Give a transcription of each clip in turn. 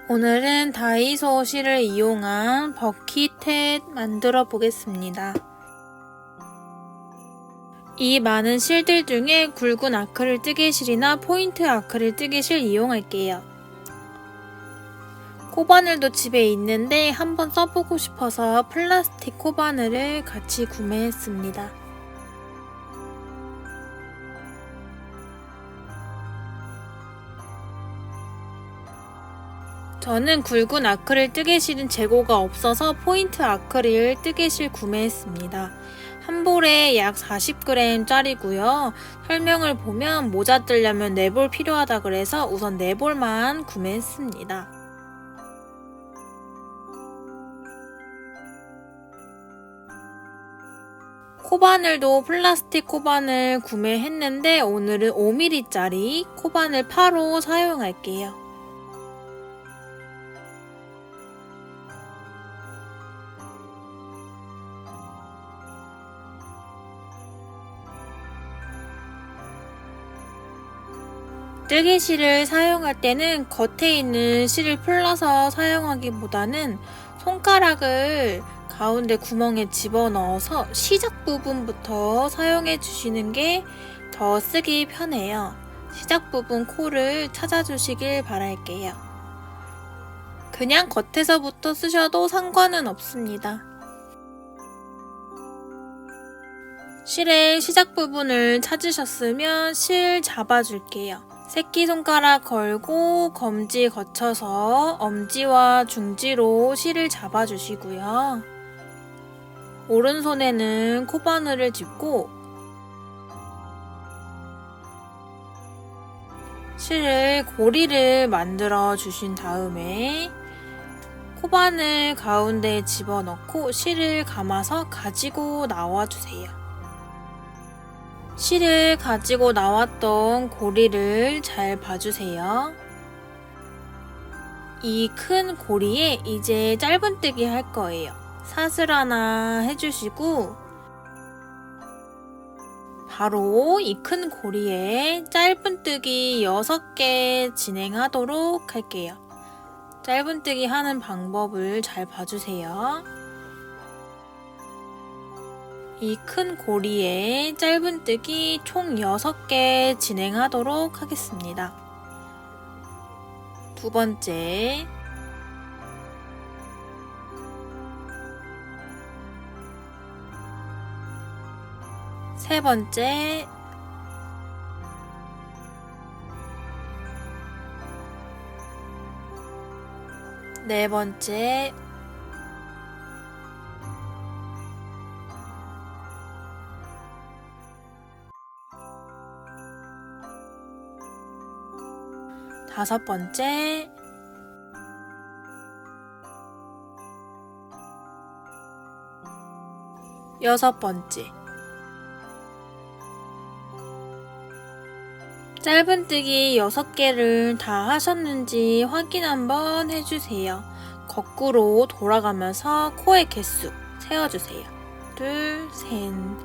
오늘은 다이소 실을 이용한 버킷햇 만들어 보겠습니다. 이 많은 실들 중에 굵은 아크릴 뜨개실이나 포인트 아크릴 뜨개실 이용할게요. 코바늘도 집에 있는데 한번 써보고 싶어서 플라스틱 코바늘을 같이 구매했습니다. 저는 굵은 아크릴 뜨개실은 재고가 없어서 포인트 아크릴 뜨개실 구매했습니다. 한 볼에 약 40g 짜리고요. 설명을 보면 모자 뜨려면 4볼 필요하다 그래서 우선 4볼만 구매했습니다. 코바늘도 플라스틱 코바늘 구매했는데 오늘은 5mm짜리 코바늘 8호 사용할게요. 뜨개실을 사용할 때는 겉에 있는 실을 풀러서 사용하기보다는 손가락을 가운데 구멍에 집어넣어서 시작 부분부터 사용해 주시는 게 더 쓰기 편해요. 시작 부분 코를 찾아주시길 바랄게요. 그냥 겉에서부터 쓰셔도 상관은 없습니다. 실의 시작 부분을 찾으셨으면 실 잡아줄게요. 새끼손가락 걸고 검지 거쳐서 엄지와 중지로 실을 잡아주시고요. 오른손에는 코바늘을 짚고 실을 고리를 만들어 주신 다음에 코바늘 가운데에 집어넣고 실을 감아서 가지고 나와주세요. 실을 가지고 나왔던 고리를 잘 봐주세요. 이 큰 고리에 이제 짧은뜨기 할 거예요. 사슬 하나 해주시고 바로 이 큰 고리에 짧은뜨기 6개 진행하도록 할게요. 짧은뜨기 하는 방법을 잘 봐주세요. 이 큰 고리에 짧은뜨기 총 6개 진행하도록 하겠습니다. 두 번째, 세 번째, 네 번째, 다섯 번째, 여섯 번째. 짧은뜨기 6개를 다 하셨는지 확인 한번 해주세요. 거꾸로 돌아가면서 코의 개수 세어주세요. 2, 3,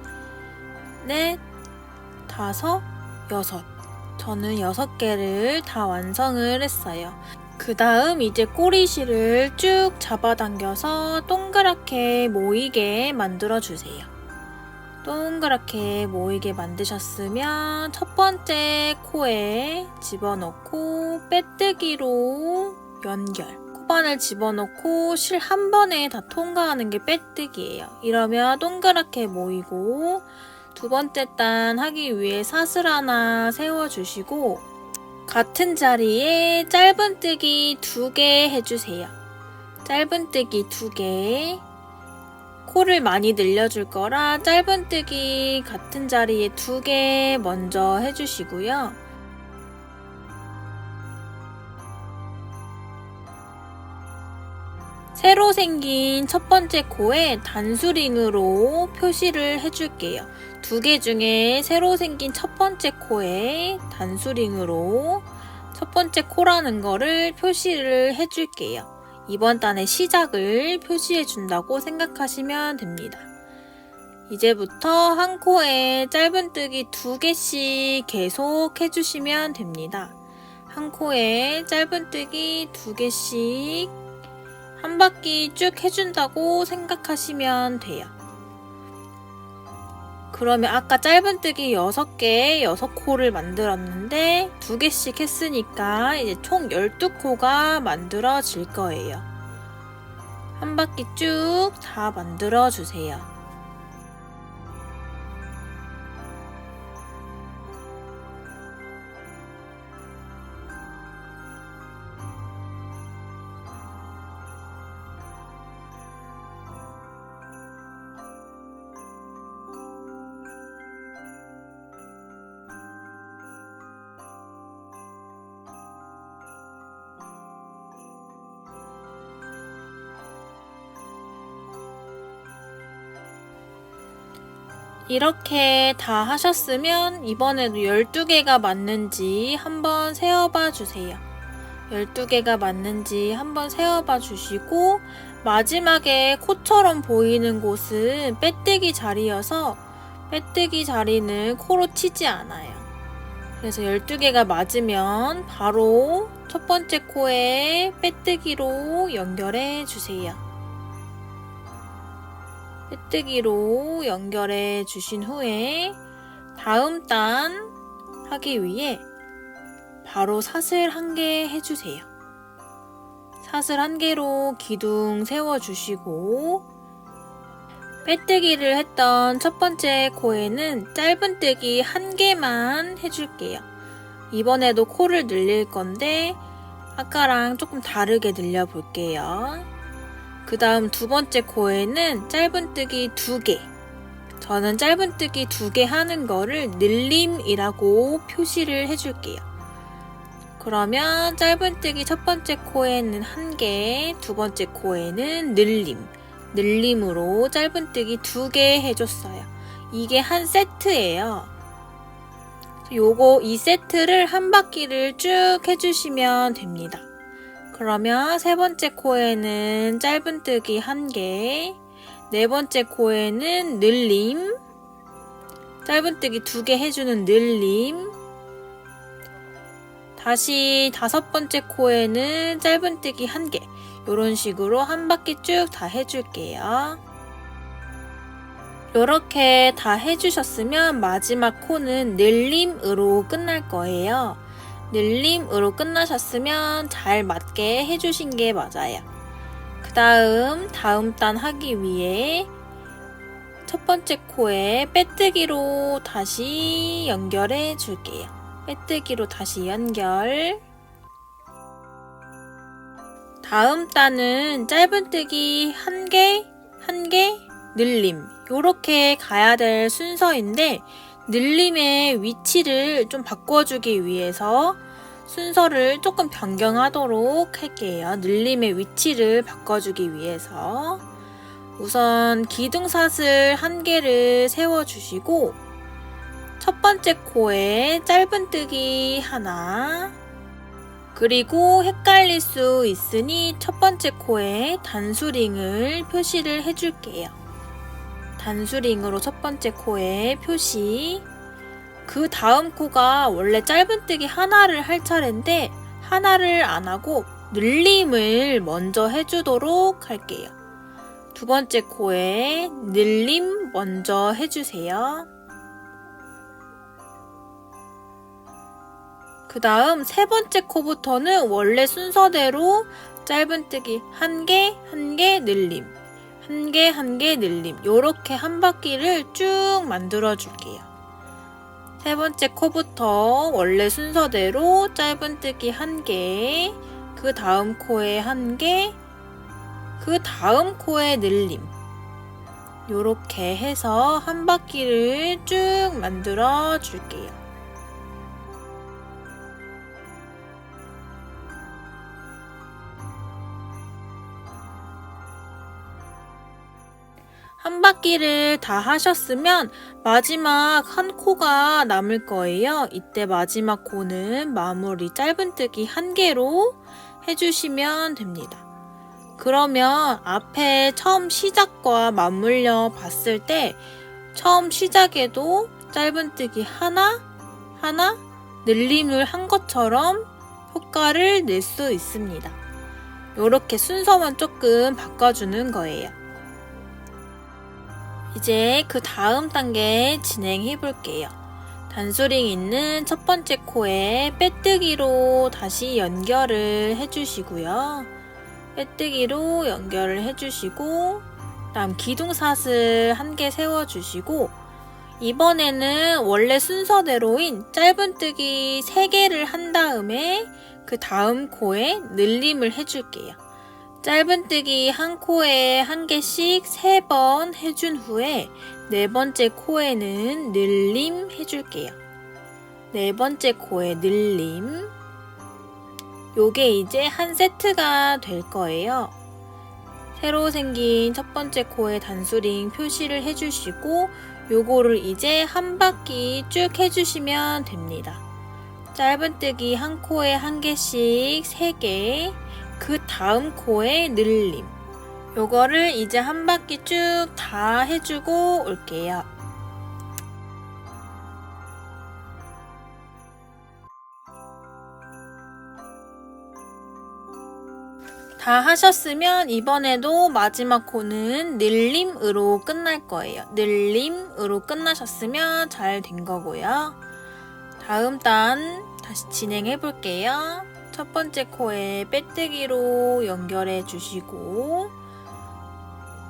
4, 5, 6. 저는 6개를 다 완성을 했어요. 그 다음 이제 꼬리실을 쭉 잡아당겨서 동그랗게 모이게 만들어주세요. 동그랗게 모이게 만드셨으면 첫 번째 코에 집어넣고 빼뜨기로 연결. 코바늘 집어넣고 실 한 번에 다 통과하는 게 빼뜨기예요. 이러면 동그랗게 모이고 두 번째 단 하기 위해 사슬 하나 세워주시고 같은 자리에 짧은뜨기 2개 해주세요. 짧은뜨기 2개. 코를 많이 늘려줄 거라 짧은뜨기 같은 자리에 2개 먼저 해주시고요. 새로 생긴 첫 번째 코에 단수링으로 표시를 해줄게요. 2개 중에 새로 생긴 첫 번째 코에 단수링으로 첫 번째 코라는 거를 표시를 해줄게요. 이번 단의 시작을 표시해준다고 생각하시면 됩니다. 이제부터 한 코에 짧은뜨기 2개씩 계속 해주시면 됩니다. 한 코에 짧은뜨기 2개씩 한 바퀴 쭉 해준다고 생각하시면 돼요. 그러면 아까 짧은뜨기 6개, 6코를 만들었는데 2개씩 했으니까 이제 총 12코가 만들어질 거예요. 한 바퀴 쭉 다 만들어 주세요. 이렇게 다 하셨으면 이번에도 12개가 맞는지 한번 세어봐 주세요. 12개가 맞는지 한번 세어봐 주시고 마지막에 코처럼 보이는 곳은 빼뜨기 자리여서 빼뜨기 자리는 코로 치지 않아요. 그래서 12개가 맞으면 바로 첫 번째 코에 빼뜨기로 연결해 주세요. 빼뜨기로 연결해 주신 후에 다음 단 하기 위해 바로 사슬 1개 해주세요. 사슬 1개로 기둥 세워주시고 빼뜨기를 했던 첫 번째 코에는 짧은뜨기 1개만 해줄게요. 이번에도 코를 늘릴 건데 아까랑 조금 다르게 늘려볼게요. 그 다음 두 번째 코에는 짧은뜨기 2개. 저는 짧은뜨기 2개 하는 거를 늘림이라고 표시를 해줄게요. 그러면 짧은뜨기 첫 번째 코에는 1개, 두 번째 코에는 늘림. 늘림으로 짧은뜨기 2개 해줬어요. 이게 한 세트예요. 이 세트를 한 바퀴를 쭉 해주시면 됩니다. 그러면 세 번째 코에는 짧은뜨기 1개, 네 번째 코에는 늘림, 짧은뜨기 2개 해주는 늘림, 다시 다섯 번째 코에는 짧은뜨기 1개, 이런 식으로 한 바퀴 쭉 다 해줄게요. 이렇게 다 해주셨으면 마지막 코는 늘림으로 끝날 거예요. 늘림으로 끝나셨으면 잘 맞게 해주신 게 맞아요. 그 다음 단 하기 위해 첫 번째 코에 빼뜨기로 다시 연결해 줄게요. 빼뜨기로 다시 연결. 다음 단은 짧은뜨기 1개, 1개, 늘림. 이렇게 가야 될 순서인데 늘림의 위치를 좀 바꿔주기 위해서 순서를 조금 변경하도록 할게요. 늘림의 위치를 바꿔주기 위해서 우선 기둥사슬 1개를 세워주시고 첫 번째 코에 짧은뜨기 하나, 그리고 헷갈릴 수 있으니 첫 번째 코에 단수링을 표시를 해줄게요. 단수링으로 첫 번째 코에 표시. 그 다음 코가 원래 짧은뜨기 하나를 할 차례인데 하나를 안 하고 늘림을 먼저 해주도록 할게요. 두 번째 코에 늘림 먼저 해주세요. 그 다음 세 번째 코부터는 원래 순서대로 짧은뜨기 1개, 1개, 늘림, 1개, 1개, 늘림. 요렇게 한 바퀴를 쭉 만들어 줄게요. 세 번째 코부터 원래 순서대로 짧은뜨기 1개, 그 다음 코에 1개, 그 다음 코에 늘림. 요렇게 해서 한 바퀴를 쭉 만들어 줄게요. 한 바퀴를 다 하셨으면 마지막 한 코가 남을 거예요. 이때 마지막 코는 마무리 짧은뜨기 1개로 해주시면 됩니다. 그러면 앞에 처음 시작과 맞물려 봤을 때 처음 시작에도 짧은뜨기 하나, 늘림을 한 것처럼 효과를 낼 수 있습니다. 이렇게 순서만 조금 바꿔주는 거예요. 이제 그 다음 단계 진행해 볼게요. 단수링 있는 첫 번째 코에 빼뜨기로 다시 연결을 해주시고요. 빼뜨기로 연결을 해주시고 다음 기둥사슬 1개 세워주시고 이번에는 원래 순서대로인 짧은뜨기 3개를 한 다음에 그 다음 코에 늘림을 해줄게요. 짧은뜨기 한 코에 1개씩 3번 해준 후에 네 번째 코에는 늘림 해줄게요. 네 번째 코에 늘림. 요게 이제 한 세트가 될 거예요. 새로 생긴 첫 번째 코에 단수링 표시를 해주시고 요거를 이제 한 바퀴 쭉 해주시면 됩니다. 짧은뜨기 한 코에 1개씩 3개, 그 다음 코에 늘림. 요거를 이제 한 바퀴 쭉 다 해주고 올게요. 다 하셨으면 이번에도 마지막 코는 늘림으로 끝날 거예요. 늘림으로 끝나셨으면 잘 된 거고요. 다음 단 다시 진행해 볼게요. 첫 번째 코에 빼뜨기로 연결해 주시고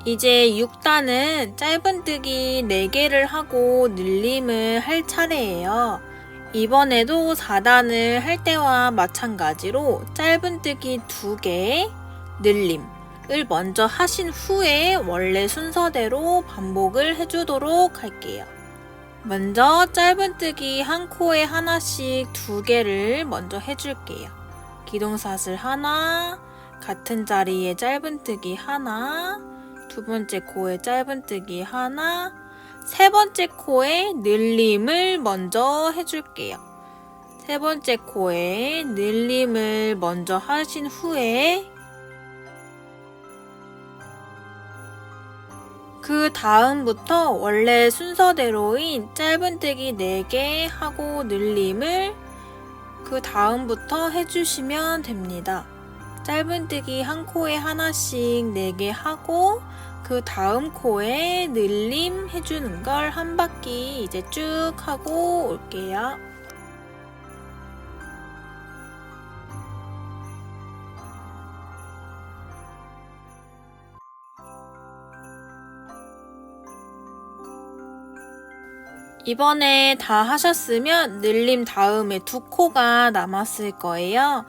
이제 6단은 짧은뜨기 4개를 하고 늘림을 할 차례예요. 이번에도 4단을 할 때와 마찬가지로 짧은뜨기 2개, 늘림을 먼저 하신 후에 원래 순서대로 반복을 해주도록 할게요. 먼저 짧은뜨기 한 코에 하나씩 2개를 먼저 해줄게요. 기둥사슬 하나, 같은 자리에 짧은뜨기 하나, 두 번째 코에 짧은뜨기 하나, 세 번째 코에 늘림을 먼저 해줄게요. 세 번째 코에 늘림을 먼저 하신 후에 그 다음부터 원래 순서대로인 짧은뜨기 4개 하고 늘림을 그 다음부터 해주시면 됩니다. 짧은뜨기 한 코에 하나씩 4개 하고 그 다음 코에 늘림 해주는 걸 한 바퀴 이제 쭉 하고 올게요. 이번에 다 하셨으면 늘림 다음에 2코가 남았을 거예요.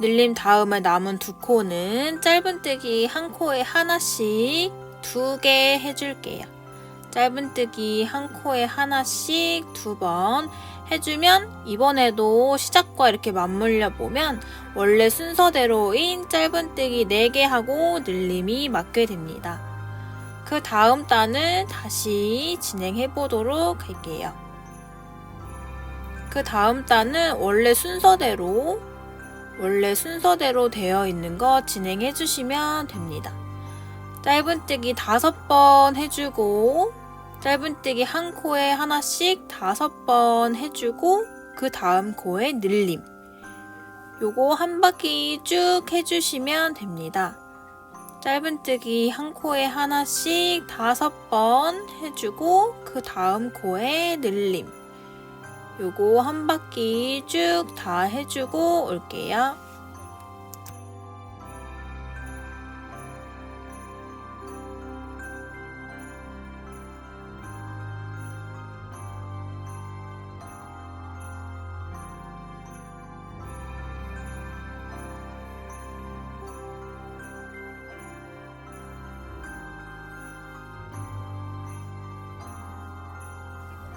늘림 다음에 남은 2코는 짧은뜨기 한 코에 하나씩 2개 해줄게요. 짧은뜨기 한 코에 하나씩 2번 해주면 이번에도 시작과 이렇게 맞물려 보면 원래 순서대로인 짧은뜨기 4개 하고 늘림이 맞게 됩니다. 그 다음 단을 다시 진행해 보도록 할게요. 그 다음 단은 원래 순서대로 되어 있는 거 진행해 주시면 됩니다. 짧은뜨기 5번 해주고 짧은뜨기 한 코에 하나씩 5번 해주고 그 다음 코에 늘림. 요거 한 바퀴 쭉 해주시면 됩니다. 짧은뜨기 한 코에 하나씩 5번 해주고 그 다음 코에 늘림. 요거 한 바퀴 쭉 다 해주고 올게요.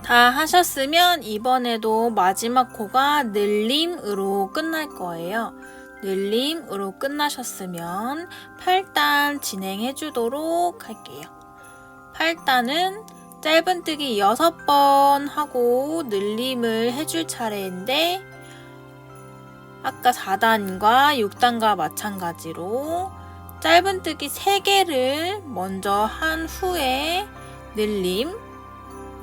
다 하셨으면 이번에도 마지막 코가 늘림으로 끝날 거예요. 늘림으로 끝나셨으면 8단 진행해 주도록 할게요. 8단은 짧은뜨기 6번 하고 늘림을 해줄 차례인데 아까 4단과 6단과 마찬가지로 짧은뜨기 3개를 먼저 한 후에 늘림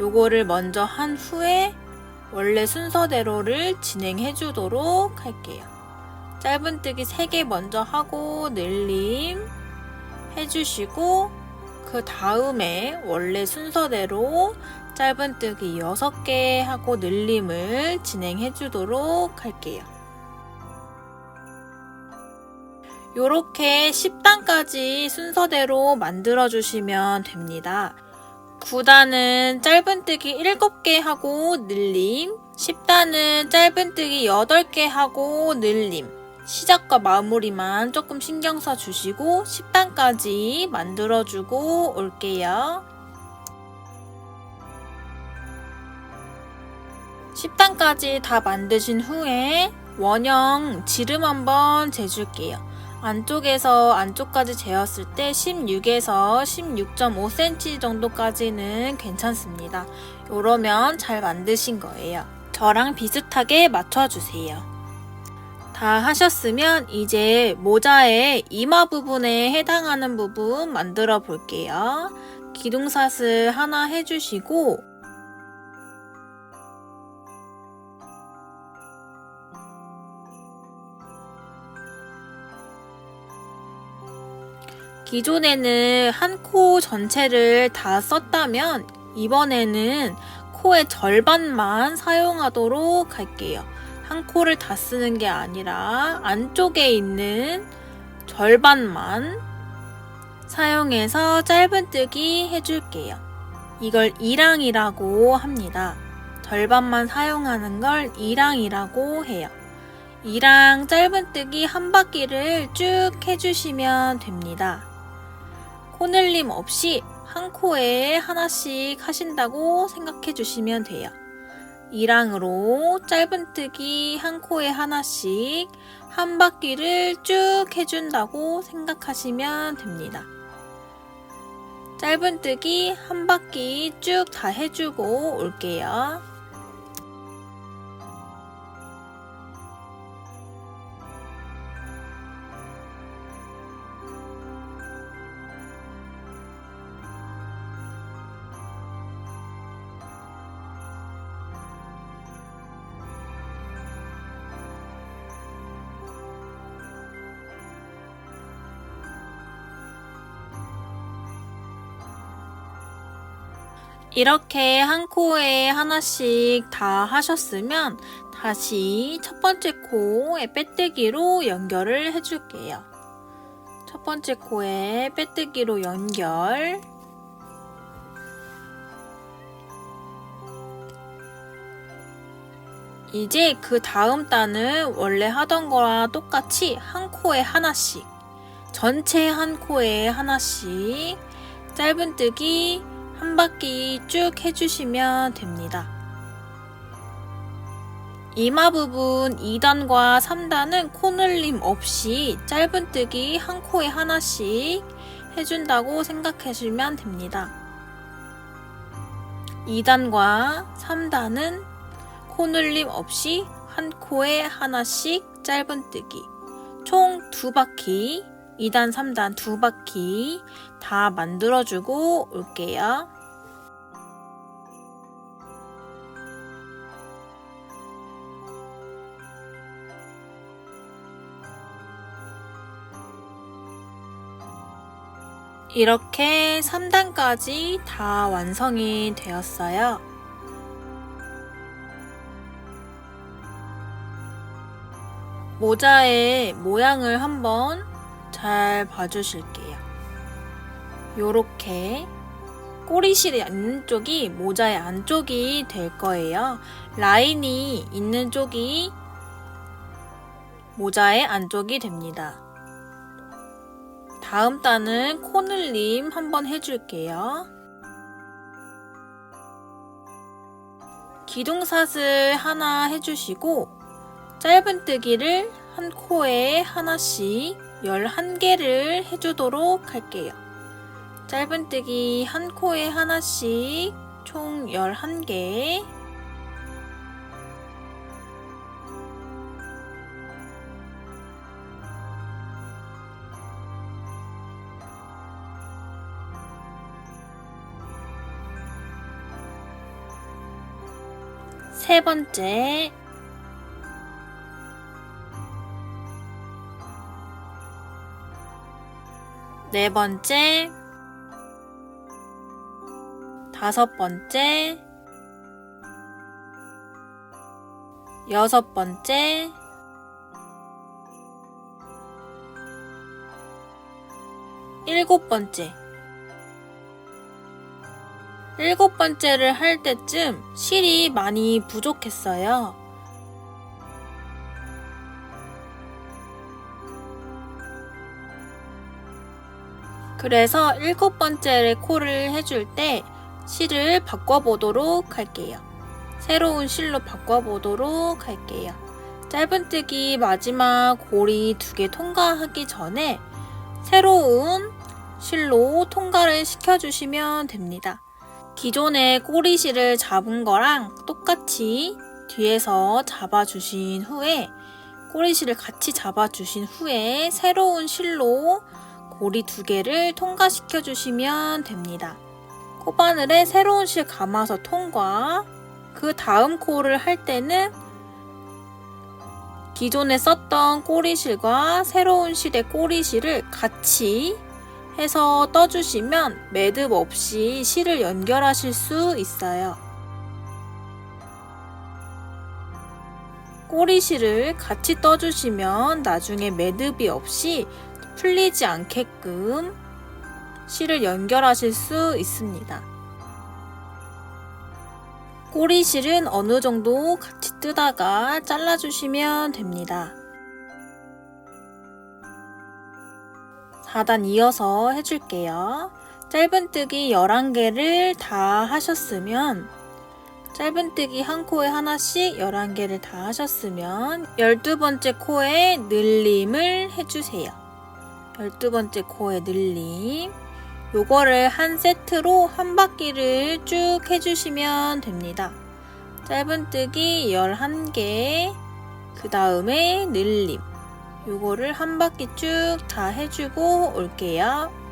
요거를 먼저 한 후에 원래 순서대로를 진행해 주도록 할게요. 짧은뜨기 3개 먼저 하고 늘림 해주시고, 그 다음에 원래 순서대로 짧은뜨기 6개 하고 늘림을 진행해 주도록 할게요. 요렇게 10단까지 순서대로 만들어 주시면 됩니다. 9단은 짧은뜨기 7개 하고 늘림, 10단은 짧은뜨기 8개 하고 늘림, 시작과 마무리만 조금 신경 써 주시고 10단까지 만들어 주고 올게요. 10단까지 다 만드신 후에 원형 지름 한번 재줄게요. 안쪽에서 안쪽까지 재었을 때 16에서 16.5cm 정도까지는 괜찮습니다. 이러면 잘 만드신 거예요. 저랑 비슷하게 맞춰주세요. 다 하셨으면 이제 모자의 이마 부분에 해당하는 부분 만들어 볼게요. 기둥사슬 하나 해주시고, 기존에는 한 코 전체를 다 썼다면 이번에는 코의 절반만 사용하도록 할게요. 한 코를 다 쓰는 게 아니라 안쪽에 있는 절반만 사용해서 짧은뜨기 해줄게요. 이걸 이랑이라고 합니다. 절반만 사용하는 걸 이랑이라고 해요. 이랑 짧은뜨기 한 바퀴를 쭉 해주시면 됩니다. 코늘림 없이 한 코에 하나씩 하신다고 생각해 주시면 돼요. 이랑으로 짧은뜨기 한 코에 하나씩 한 바퀴를 쭉 해준다고 생각하시면 됩니다. 짧은뜨기 한 바퀴 쭉 다 해주고 올게요. 이렇게 한 코에 하나씩 다 하셨으면 다시 첫 번째 코에 빼뜨기로 연결을 해줄게요. 첫 번째 코에 빼뜨기로 연결. 이제 그 다음 단은 원래 하던 거랑 똑같이 한 코에 하나씩, 전체 한 코에 하나씩 짧은뜨기 한 바퀴 쭉 해주시면 됩니다. 이마 부분 2단과 3단은 코늘림 없이 짧은뜨기 한 코에 하나씩 해준다고 생각하시면 됩니다. 2단과 3단은 코늘림 없이 한 코에 하나씩 짧은뜨기, 총 2바퀴, 2단, 3단 2바퀴 다 만들어주고 올게요. 이렇게 3단까지 다 완성이 되었어요. 모자의 모양을 한번 잘 봐주실게요. 요렇게 꼬리실이 있는 쪽이 모자의 안쪽이 될 거예요. 라인이 있는 쪽이 모자의 안쪽이 됩니다. 다음 단은 코늘림 한번 해줄게요. 기둥사슬 하나 해주시고 짧은뜨기를 한 코에 하나씩 11개를 해주도록 할게요. 짧은뜨기 한 코에 하나씩 총 11개. 세 번째, 네 번째, 다섯 번째, 여섯 번째, 일곱 번째. 일곱 번째를 할 때쯤 실이 많이 부족했어요. 그래서 일곱 번째 코를 해줄 때 실을 바꿔보도록 할게요. 새로운 실로 바꿔보도록 할게요. 짧은뜨기 마지막 고리 2개 통과하기 전에 새로운 실로 통과를 시켜주시면 됩니다. 기존의 꼬리실을 잡은 거랑 똑같이 뒤에서 잡아주신 후에 꼬리실을 같이 잡아주신 후에 새로운 실로 고리 2개를 통과시켜 주시면 됩니다. 코바늘에 새로운 실 감아서 통과. 그 다음 코를 할 때는 기존에 썼던 꼬리실과 새로운 실의 꼬리실을 같이 해서 떠주시면 매듭 없이 실을 연결하실 수 있어요. 꼬리실을 같이 떠주시면 나중에 매듭이 없이 풀리지 않게끔 실을 연결하실 수 있습니다. 꼬리실은 어느 정도 같이 뜨다가 잘라주시면 됩니다. 4단 이어서 해줄게요. 짧은뜨기 11개를 다 하셨으면 짧은뜨기 한 코에 하나씩 11개를 다 하셨으면 12번째 코에 늘림을 해주세요. 12번째 코에 늘림. 요거를 한 세트로 한 바퀴를 쭉 해주시면 됩니다. 짧은뜨기 11개, 그 다음에 늘림. 요거를 한 바퀴 쭉 다 해주고 올게요.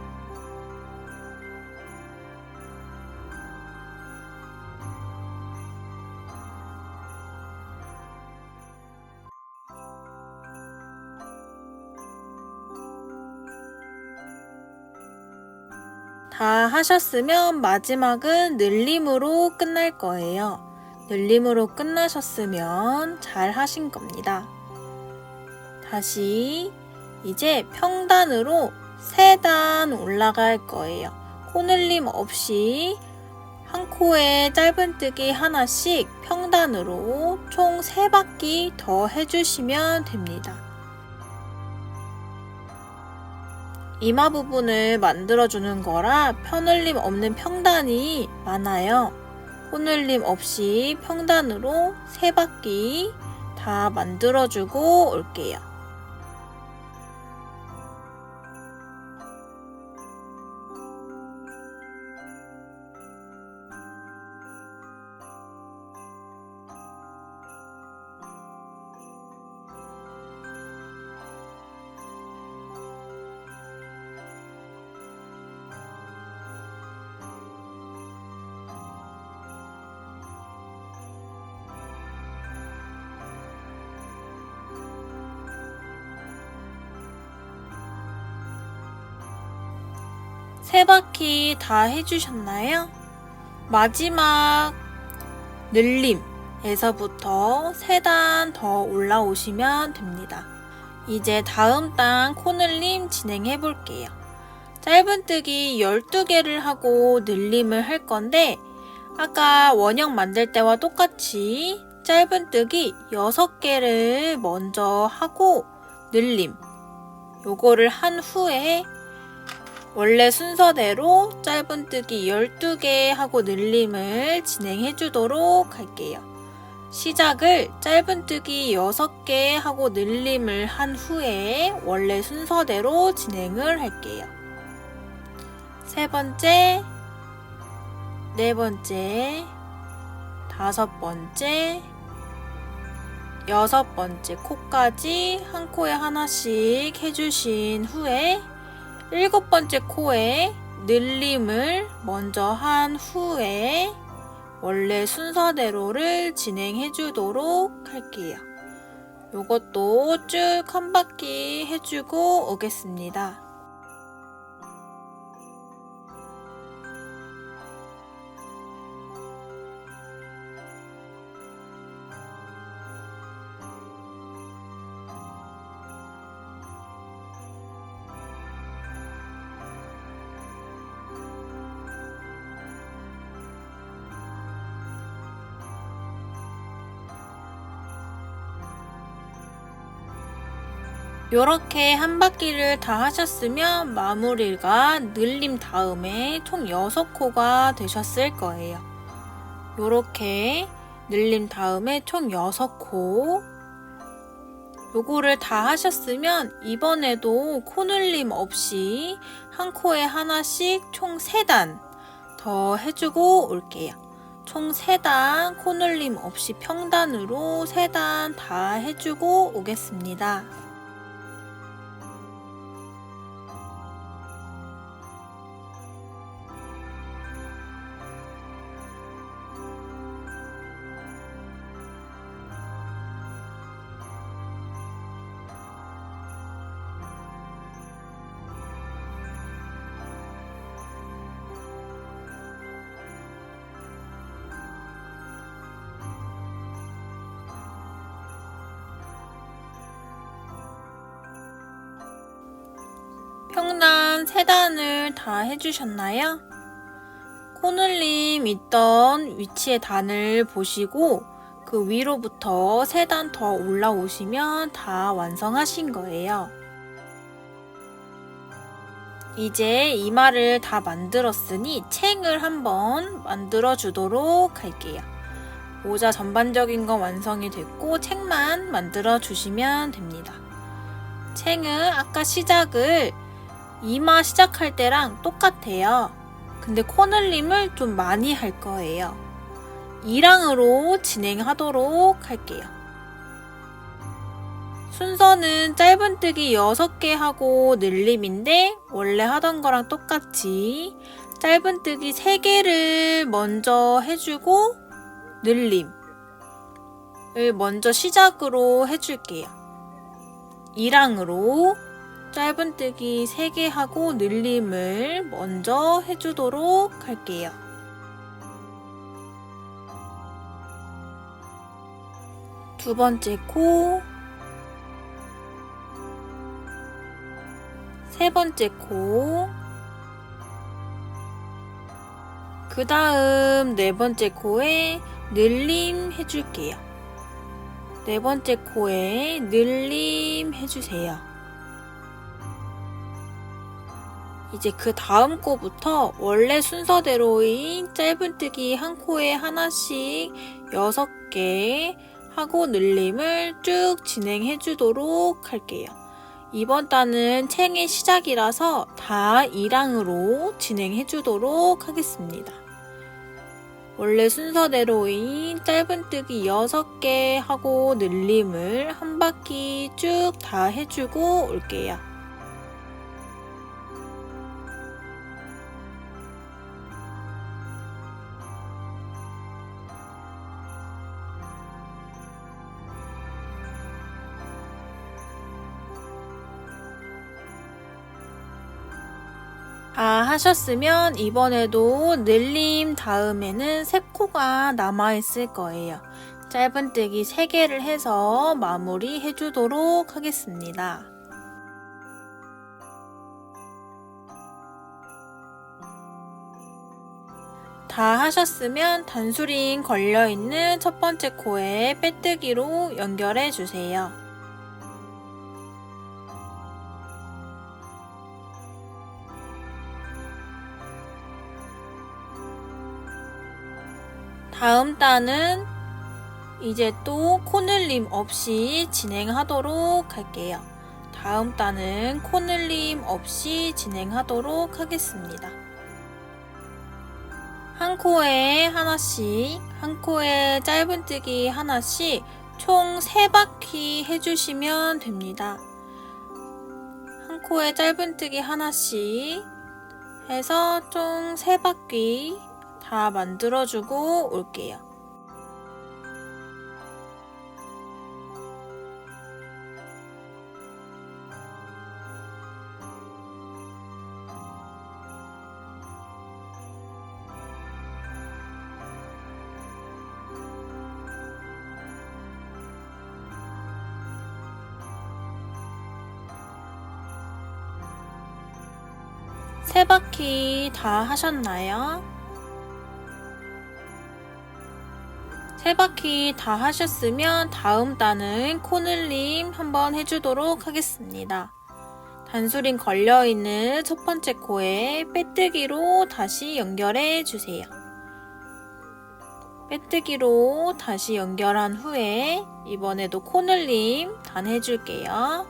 다 하셨으면 마지막은 늘림으로 끝날 거예요. 늘림으로 끝나셨으면 잘 하신 겁니다. 다시 이제 평단으로 3단 올라갈 거예요. 코늘림 없이 한 코에 짧은뜨기 하나씩 평단으로 총 3바퀴 더 해주시면 됩니다. 이마 부분을 만들어주는 거라 편을림 없는 평단이 많아요. 코늘림 없이 평단으로 3바퀴 다 만들어주고 올게요. 세 바퀴 다 해주셨나요? 마지막 늘림에서부터 3단 더 올라오시면 됩니다. 이제 다음 단 코늘림 진행해 볼게요. 짧은뜨기 12개를 하고 늘림을 할 건데 아까 원형 만들 때와 똑같이 짧은뜨기 6개를 먼저 하고 늘림 요거를 한 후에 원래 순서대로 짧은뜨기 12개 하고 늘림을 진행해 주도록 할게요. 시작을 짧은뜨기 6개 하고 늘림을 한 후에 원래 순서대로 진행을 할게요. 3번째, 4번째, 5번째, 6번째 코까지 한 코에 하나씩 해주신 후에 7번째 코에 늘림을 먼저 한 후에 원래 순서대로를 진행해 주도록 할게요. 요것도 쭉 한 바퀴 해주고 오겠습니다. 요렇게 한 바퀴를 다 하셨으면 마무리가 늘림 다음에 총 6코가 되셨을 거예요. 요렇게 늘림 다음에 총 6코. 요거를 다 하셨으면 이번에도 코늘림 없이 한 코에 하나씩 총 3단 더 해주고 올게요. 총 3단 코늘림 없이 평단으로 3단 다 해주고 오겠습니다. 평단 3단을 다 해주셨나요? 코늘림 있던 위치의 단을 보시고 그 위로부터 3단 더 올라오시면 다 완성하신 거예요. 이제 이마를 다 만들었으니 챙을 한번 만들어 주도록 할게요. 모자 전반적인 건 완성이 됐고 챙만 만들어 주시면 됩니다. 챙은 아까 시작을 이마 시작할 때랑 똑같아요. 근데 코늘림을 좀 많이 할 거예요. 2랑으로 진행하도록 할게요. 순서는 짧은뜨기 6개 하고 늘림인데 원래 하던 거랑 똑같이 짧은뜨기 3개를 먼저 해주고 늘림을 먼저 시작으로 해줄게요. 2랑으로 짧은뜨기 3개 하고 늘림을 먼저 해주도록 할게요. 두 번째 코, 세 번째 코, 그 다음 네 번째 코에 늘림 해줄게요. 네 번째 코에 늘림 해주세요. 이제 그 다음 코부터 원래 순서대로인 짧은뜨기 한 코에 하나씩 6개 하고 늘림을 쭉 진행해 주도록 할게요. 이번 단은 챙의 시작이라서 다 2랑으로 진행해 주도록 하겠습니다. 원래 순서대로인 짧은뜨기 6개 하고 늘림을 한 바퀴 쭉 다 해주고 올게요. 하셨으면 이번에도 늘림 다음에는 3코가 남아있을 거예요. 짧은뜨기 3개를 해서 마무리 해주도록 하겠습니다. 다 하셨으면 단수링 걸려있는 첫 번째 코에 빼뜨기로 연결해 주세요. 다음 단은 이제 또 코늘림 없이 진행하도록 할게요. 다음 단은 코늘림 없이 진행하도록 하겠습니다. 한 코에 하나씩, 한 코에 짧은뜨기 하나씩 총 3바퀴 해주시면 됩니다. 한 코에 짧은뜨기 하나씩 해서 총 3바퀴 다 만들어주고 올게요. 세 바퀴 다 하셨나요? 3바퀴 다 하셨으면 다음 단은 코늘림 한번 해주도록 하겠습니다. 단수링 걸려있는 첫 번째 코에 빼뜨기로 다시 연결해 주세요. 빼뜨기로 다시 연결한 후에 이번에도 코늘림 단 해줄게요.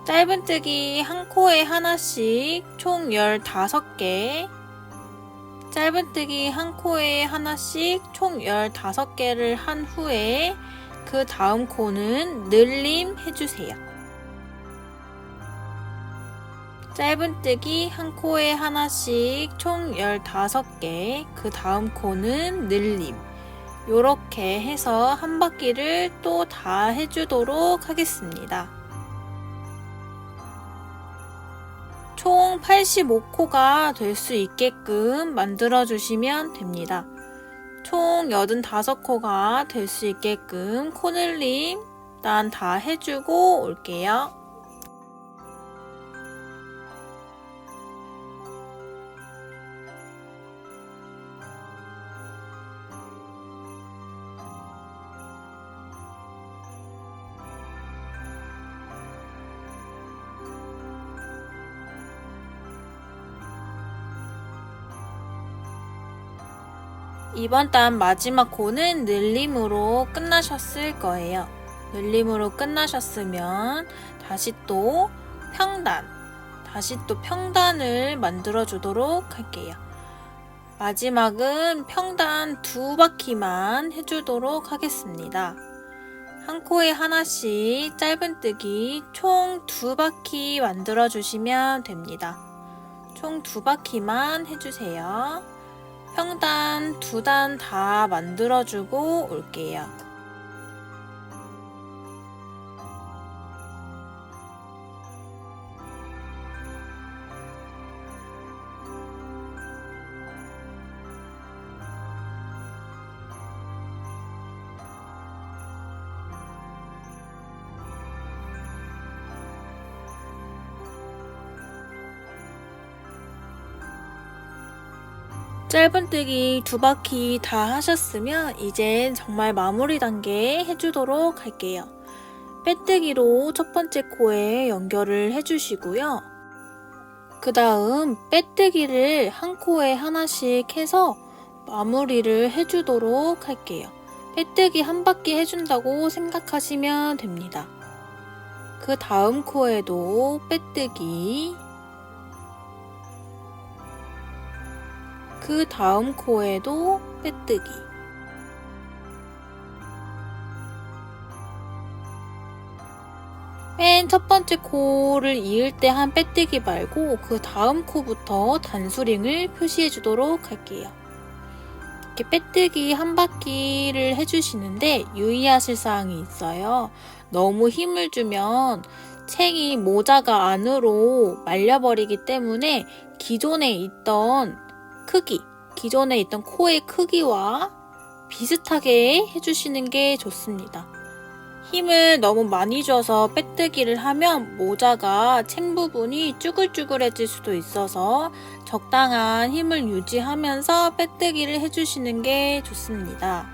짧은뜨기 한 코에 하나씩 총 15개, 짧은뜨기 한 코에 하나씩 총 15개를 한 후에 그 다음 코는 늘림 해주세요. 짧은뜨기 한 코에 하나씩 총 15개, 그 다음 코는 늘림. 요렇게 해서 한 바퀴를 또 다 해주도록 하겠습니다. 총 85코가 될 수 있게끔 만들어 주시면 됩니다. 총 85코가 될 수 있게끔 코늘림 일단 다 해주고 올게요. 이번 단 마지막 코는 늘림으로 끝나셨을 거예요. 늘림으로 끝나셨으면 다시 또 평단을 만들어 주도록 할게요. 마지막은 평단 2바퀴만 해주도록 하겠습니다. 한 코에 하나씩 짧은뜨기 총 2바퀴 만들어 주시면 됩니다. 총 2바퀴만 해주세요. 평단 2단 다 만들어주고 올게요. 짧은뜨기 2바퀴 다 하셨으면 이젠 정말 마무리 단계 해주도록 할게요. 빼뜨기로 첫 번째 코에 연결을 해주시고요. 그 다음 빼뜨기를 한 코에 하나씩 해서 마무리를 해주도록 할게요. 빼뜨기 한 바퀴 해준다고 생각하시면 됩니다. 그 다음 코에도 빼뜨기, 그 다음 코에도 빼뜨기. 맨 첫 번째 코를 이을 때 한 빼뜨기 말고 그 다음 코부터 단수링을 표시해 주도록 할게요. 이렇게 빼뜨기 한 바퀴를 해주시는데 유의하실 사항이 있어요. 너무 힘을 주면 챙이 모자가 안으로 말려버리기 때문에 기존에 있던 코의 크기와 비슷하게 해주시는 게 좋습니다. 힘을 너무 많이 줘서 빼뜨기를 하면 모자가 챙 부분이 쭈글쭈글해질 수도 있어서 적당한 힘을 유지하면서 빼뜨기를 해주시는 게 좋습니다.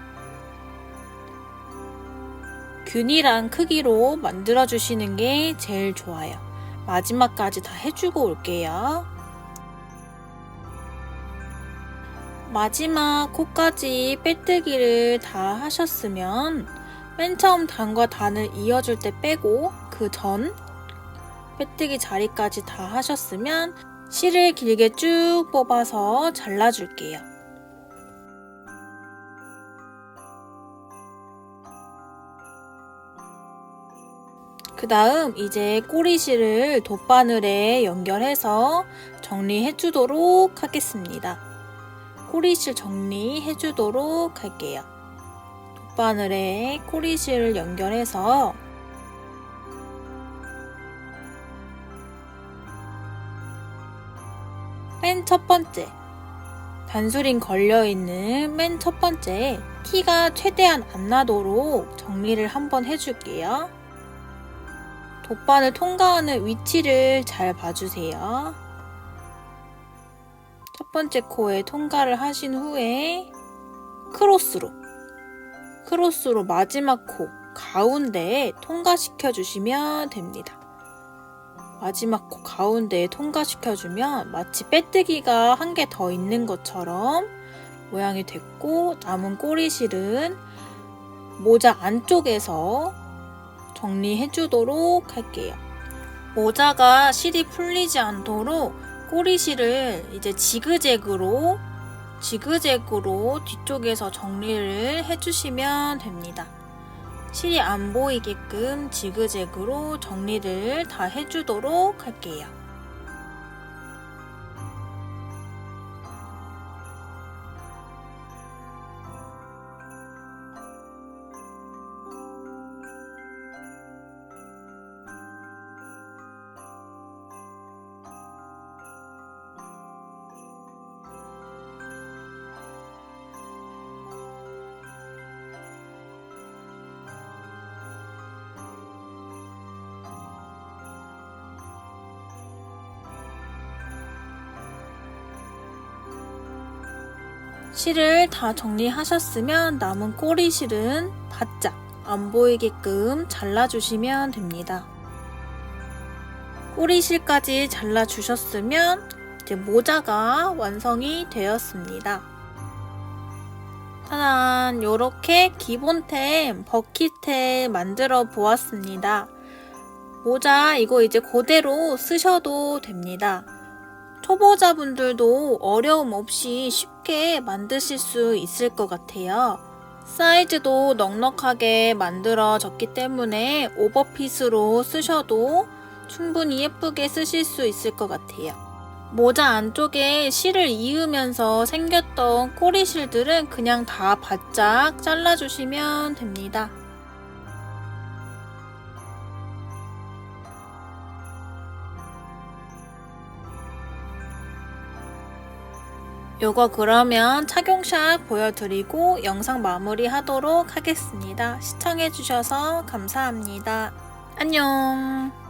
균일한 크기로 만들어주시는 게 제일 좋아요. 마지막까지 다 해주고 올게요. 마지막 코까지 빼뜨기를 다 하셨으면 맨 처음 단과 단을 이어줄 때 빼고 그 전 빼뜨기 자리까지 다 하셨으면 실을 길게 쭉 뽑아서 잘라줄게요. 그 다음 이제 꼬리실을 돗바늘에 연결해서 정리해주도록 하겠습니다. 꼬리실 정리해주도록 할게요. 돗바늘에 꼬리실을 연결해서 맨 첫 번째 단수링 걸려있는 맨 첫 번째 티가 최대한 안 나도록 정리를 한번 해줄게요. 돗바늘 통과하는 위치를 잘 봐주세요. 첫 번째 코에 통과를 하신 후에 크로스로 크로스로 마지막 코 가운데에 통과시켜 주시면 됩니다. 마지막 코 가운데에 통과시켜 주면 마치 빼뜨기가 한 개 더 있는 것처럼 모양이 됐고, 남은 꼬리실은 모자 안쪽에서 정리해 주도록 할게요. 모자가 실이 풀리지 않도록 꼬리실을 이제 지그재그로 뒤쪽에서 정리를 해주시면 됩니다. 실이 안 보이게끔 지그재그로 정리를 다 해주도록 할게요. 실을 다 정리하셨으면 남은 꼬리실은 바짝 안 보이게끔 잘라주시면 됩니다. 꼬리실까지 잘라주셨으면 이제 모자가 완성이 되었습니다. 짜잔! 이렇게 기본템 버킷템 만들어 보았습니다. 모자 이거 이제 그대로 쓰셔도 됩니다. 초보자분들도 어려움 없이 쉽게 만드실 수 있을 것 같아요. 사이즈도 넉넉하게 만들어졌기 때문에 오버핏으로 쓰셔도 충분히 예쁘게 쓰실 수 있을 것 같아요. 모자 안쪽에 실을 이으면서 생겼던 꼬리실들은 그냥 다 바짝 잘라주시면 됩니다. 요거 그러면 착용샷 보여드리고 영상 마무리하도록 하겠습니다. 시청해주셔서 감사합니다. 안녕.